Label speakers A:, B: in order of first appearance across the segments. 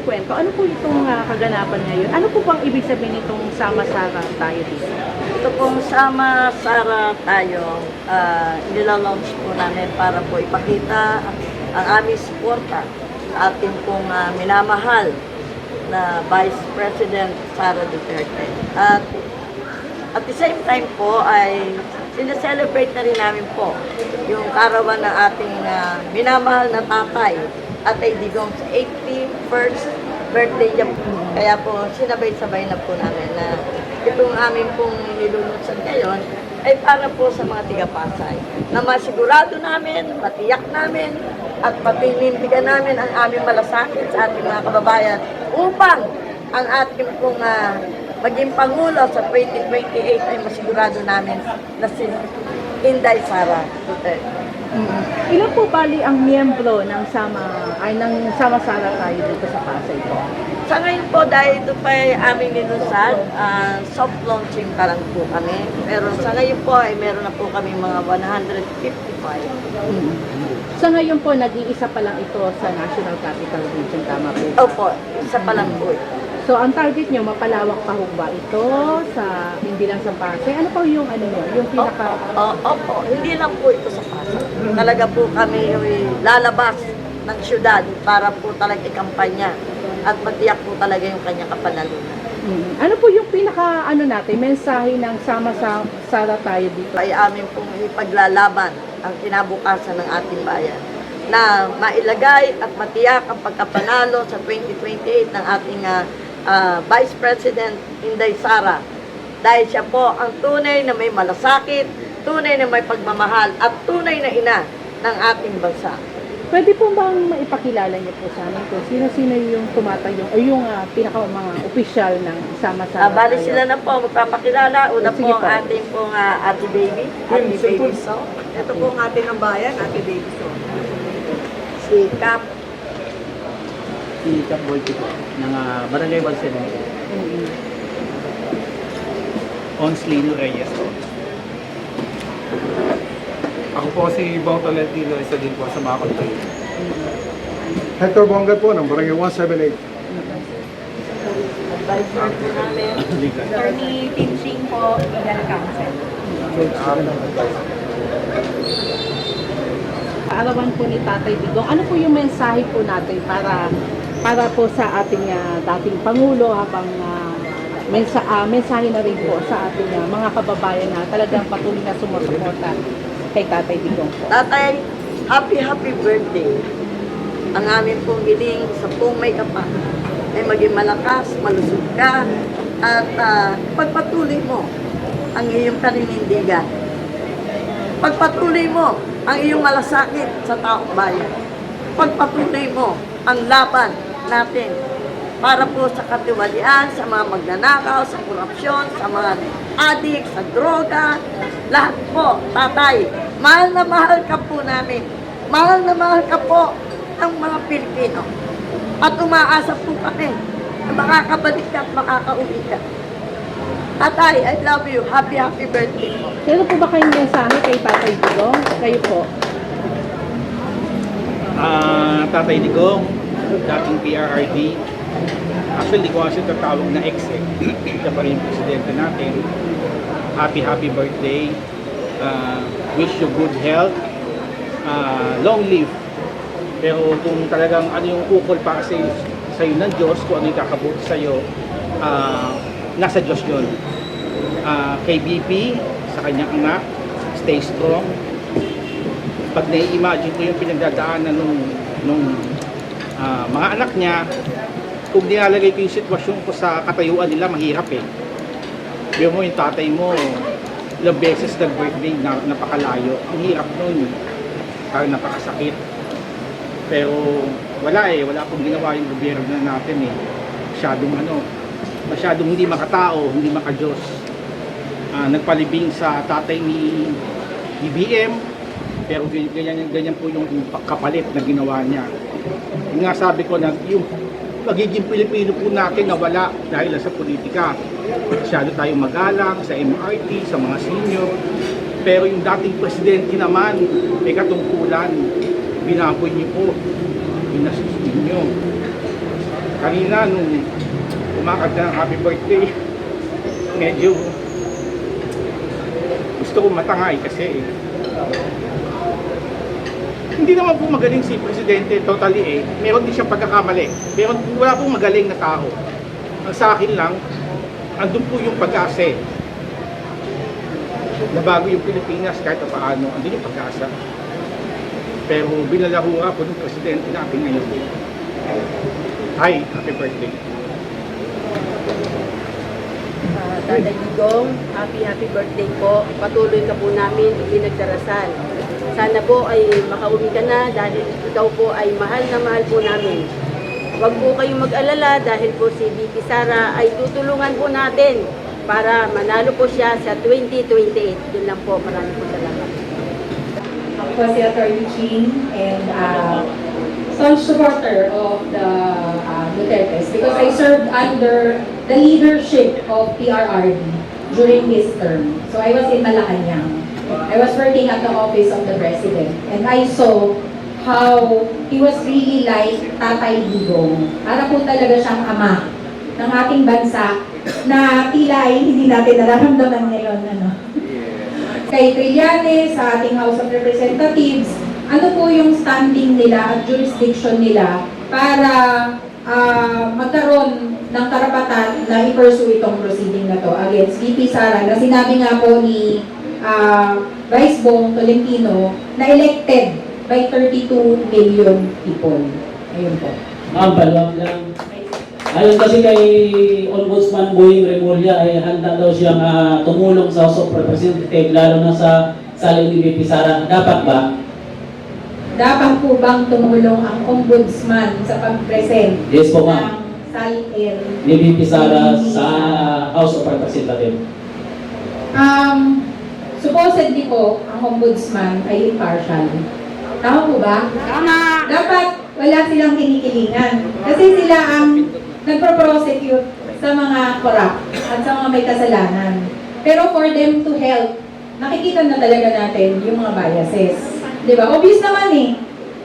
A: kwento. Ano po itong kaganapan ngayon? Ano po bang ibig sabihin nitong sama-sama tayo dito?
B: Ito pong sama-sara tayo, nilalaunch po namin para po ipakita ang aming suporta sa ating pong minamahal na Vice President Sara Duterte. At the same time po ay sineselebrate na rin namin po yung karawan ng ating minamahal na tatay, Atay Digong, sa 81st birthday niya po. Kaya po sinabay-sabay na po namin na itong aming pong nilulusan ngayon ay para po sa mga tiga-Pasay na masigurado namin, matiyak namin at patinindigan namin ang aming malasakit sa ating mga kababayan upang ang ating pong maging Pangulo sa 2028 ay masigurado namin na si Inday Sara Duterte.
A: Ilan po bali ang miyembro ng sama-sara tayo dito sa Pasay po?
B: Sa ngayon po, dahil ito pa ay aming nilusan, soft launching pa lang po kami. Pero sa ngayon po ay meron na po kami mga 155.
A: Sa ngayon po, nag-iisa pa lang ito sa National Capital Region, tama po?
B: Opo, isa pa lang po.
A: So, ang target nyo, mapalawak pa ho ba ito sa, hindi lang sa Pasay? Ano po yung, yung pinaka...
B: Opo, hindi lang po ito sa Pasay. Talaga po kami lalabas ng syudad para po talaga ikampanya at matiyak po talaga yung kanyang kapanalunan.
A: Ano po yung pinaka, natin, mensahe ng sama-sara tayo dito?
B: Ay amin pong ipaglalaban ang kinabukasan ng ating bayan na mailagay at matiyak ang pagkapanalo sa 2028 ng ating Vice President Inday Sara. Dahil siya po ang tunay na may malasakit, tunay na may pagmamahal at tunay na ina ng ating bansa.
A: Pwede po bang maipakilala niyo po sa amin kung sino-sino yung tumatayong o yung pinaka mga opisyal ng sama-sara
B: Bali
A: tayo?
B: sila na po magpapakilala. Una
A: Sige
B: po ang
A: po.
B: ating pong Ate Baby. Ate Baby So.
C: Ito po ang ating ng bayan, Ate Baby So.
B: Si Cap.
D: Si Cap Boyke po, ng Barangay 170. Onslino Reyes po.
E: Ako po si Bong Tolentino, isa din po sa mga kontayo.
F: Hector Bonga po ng Barangay 178.
B: Advisor po namin.
C: Attorney Pinching po, Legal Counsel.
A: Kaarawan po ni Tatay Digong, ano po yung mensahe po natin para po sa ating dating Pangulo habang mensahe na rin po sa ating mga kababayan na talagang patuloy na sumusuporta kay Tatay Digong po.
B: Tatay, happy birthday. Ang amin pong hiling sa pong may kapal ay maging malakas, malusog ka, at pagpatuloy mo ang iyong kaninindigan. Pagpatuloy mo ang iyong malasakit sa taong bayan. Pagpatuloy mo ang laban natin para po sa katiwalian, sa mga magnanakaw, sa korupsyon, sa mga adik, sa droga, lahat po, tatay, mahal na mahal ka po namin. Mahal na mahal ka po ng mga Pilipino. At umaasa po kami na makakabalik ka at makakauwi ka. Tatay, I love you. Happy birthday po.
A: Meron po ba kayong mensahe kay Tatay Digong? Kayo po.
D: Tatay Digong, dating PRRD. Actually, ko kasi tatawag na ex-ex. Siya pa rin yung presidente natin. Happy birthday. Wish you good health. Long live. Pero kung talagang ano yung ukol para sa'yo ng Diyos, kung ano yung kakabuti sa'yo, nasa Diyos yun. Kay BP, sa kanyang anak, stay strong. Pag nai-imagine ko yung pinagdadaanan nung mga anak niya, kung nilalagay ko yung sitwasyon ko sa katayuan nila, mahirap eh. Biro mo yung tatay mo, ilang beses nag-birthday na napakalayo. Ang hirap nun. Parang napakasakit. Pero wala pong ginawa yung gobyerno natin eh. Masyadong hindi makatao, hindi makadiyos. Nagpalibing sa tatay ni BBM, pero ganyan po yung kapalit na ginawa niya. Yung nga sabi ko na yung magiging Pilipino po natin nawala dahil sa politika. Masyado tayong magalang sa MRT, sa mga senior. Pero yung dating presidente naman, may katungkulan. Binaboy niyo po. Binastos niyo. Kanina nung kumakanta ng happy birthday, medyo gusto ko matangay kasi hindi naman po magaling si Presidente totally meron din siyang pagkakamali. Wala pong magaling na tao. Ang sa akin lang, andun po yung pag-asa na bago yung Pilipinas kahit paano, andun yung pag-asa. Pero binalaro nga po ng Presidente natin ngayon. Hi, happy birthday.
G: Tatay Digong, happy birthday po. Patuloy ka po namin ipinagdarasal. Sana po ay makauwi ka na dahil ikaw po ay mahal na mahal po namin. Huwag po kayong mag-alala dahil po si VP Sara ay tutulungan po natin para manalo po siya sa 2028. Yun lang po. Maraming po salamat.
C: Ako po si Attorney Ching and staunch supporter of the Dutertes because I served under the leadership of PRRD during his term. So I was in Malacanang. I was working at the office of the President and I saw how he was really like Tatay Digong. Para po talaga siyang ama ng ating bansa na tila ay hindi natin nararamdaman ngayon. Kay Trillanes, sa ating House of Representatives, ano po yung standing nila at jurisdiction nila para magkaroon ng karapatan na i-pursue itong proceeding na to against VP Sara na sinabi nga po ni Vice Bong Tolentino na elected by 32 million people. Ayun po.
H: Ma'am, palawag lang. Ayon kasi kay Ombudsman Boying Remulla ay handa daw siyang tumulong sa House of Representatives lalo na sa sali ni VP Sara. Dapat ba?
C: Dapat po bang tumulong ang Ombudsman sa pag-present
H: Yes po, ma'am.
C: ng SALIR
H: Ni VP Sara sa House of Representatives.
C: Supposedly po, ang Ombudsman ay impartial. Tama po ba? Tama! Dapat wala silang kinikilingan. Kasi sila ang nagpo-prosecute sa mga corrupt at sa mga may kasalanan. Pero for them to help, nakikita na talaga natin yung mga biases. Di ba? Obvious naman eh.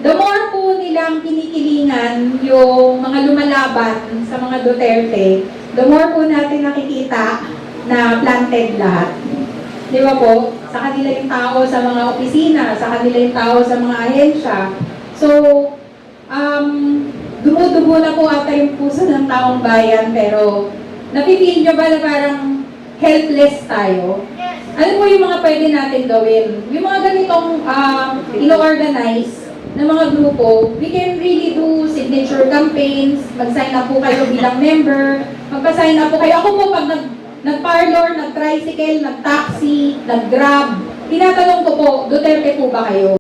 C: The more po nilang kinikilingan yung mga lumalaban sa mga Duterte, the more po natin nakikita na planted lahat. Di ba po? Sa kanila yung tao sa mga opisina, sa kanila yung tao sa mga ahensya. So, dumudugo na po ata yung puso ng taong bayan, pero napipil nyo ba na parang helpless tayo? Ano po yung mga pwede natin gawin? Yung mga ganitong ino-organize na mga grupo, we can really do signature campaigns, mag-sign up po kayo bilang member, magpa-sign up po kayo. Ako po pag nag-parlor, nag-tricycle, nag-taxi, nag-grab, tinatanong ko po, Duterte po ba kayo?